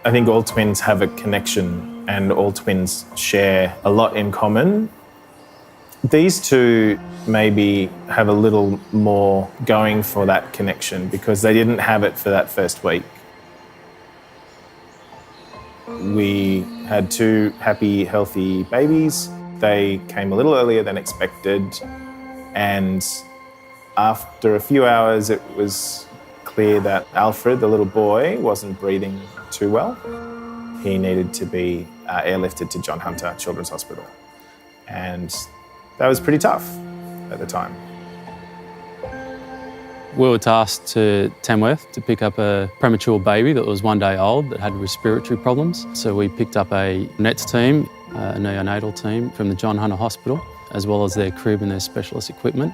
I think all twins have a connection and all twins share a lot in common. These two maybe have a little more going for that connection because they didn't have it for that first week. We had two happy, healthy babies. They came a little earlier than expected, and after a few hours it was clear that Alfred, the little boy, wasn't breathing too well. He needed to be airlifted to John Hunter Children's Hospital, and that was pretty tough at the time. We were tasked to Tamworth to pick up a premature baby that was 1 day old that had respiratory problems. So we picked up a NETS team, a neonatal team from the John Hunter Hospital, as well as their crib and their specialist equipment.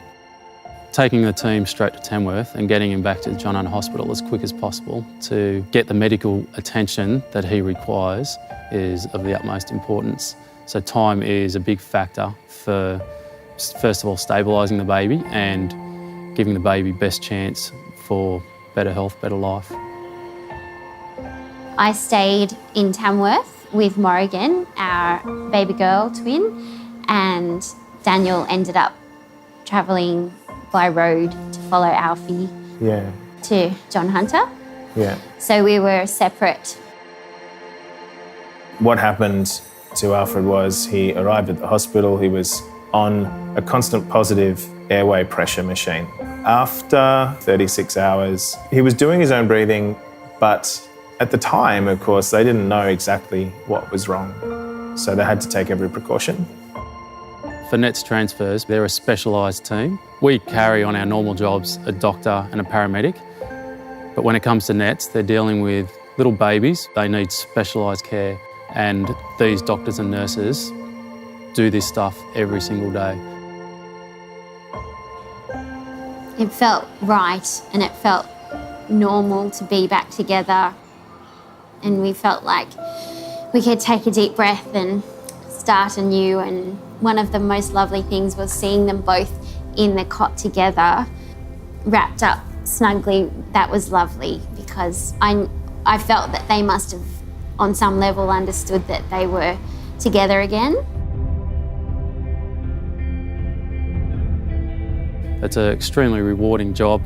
Taking the team straight to Tamworth and getting him back to the John Hunter Hospital as quick as possible to get the medical attention that he requires is of the utmost importance. So time is a big factor for, first of all, stabilising the baby and giving the baby best chance for better health, better life. I stayed in Tamworth with Morrigan, our baby girl twin, and Daniel ended up travelling by road to follow Alfie to John Hunter. Yeah. So we were separate. What happened to Alfred was he arrived at the hospital. He was on a constant positive airway pressure machine. After 36 hours, he was doing his own breathing, but at the time, of course, they didn't know exactly what was wrong. So they had to take every precaution. For NETS transfers, they're a specialised team. We carry on our normal jobs a doctor and a paramedic, but when it comes to NETS, they're dealing with little babies. They need specialised care, and these doctors and nurses do this stuff every single day. It felt right and it felt normal to be back together, and we felt like we could take a deep breath and start anew. And one of the most lovely things was seeing them both in the cot together, wrapped up snugly. That was lovely because I felt that they must have on some level understood that they were together again. It's an extremely rewarding job.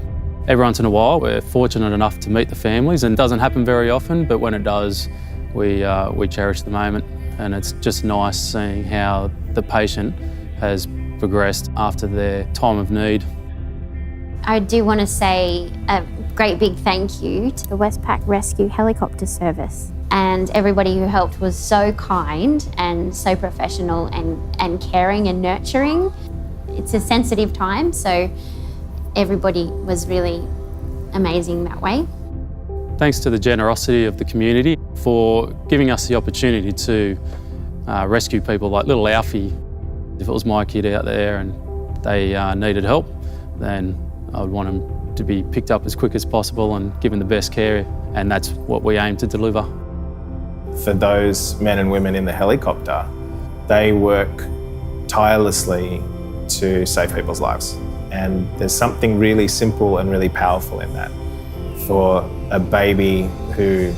Every once in a while, we're fortunate enough to meet the families, and it doesn't happen very often, but when it does, we cherish the moment. And it's just nice seeing how the patient has progressed after their time of need. I do want to say a great big thank you to the Westpac Rescue Helicopter service. And everybody who helped was so kind and so professional and caring and nurturing. It's a sensitive time, so everybody was really amazing that way. Thanks to the generosity of the community for giving us the opportunity to rescue people like little Alfie. If it was my kid out there and they needed help, then I would want them to be picked up as quick as possible and given the best care, and that's what we aim to deliver. For those men and women in the helicopter, they work tirelessly to save people's lives. And there's something really simple and really powerful in that. For a baby who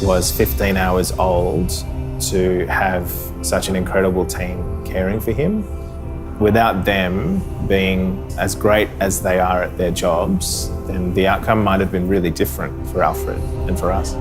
was 15 hours old to have such an incredible team caring for him, without them being as great as they are at their jobs, then the outcome might have been really different for Alfred and for us.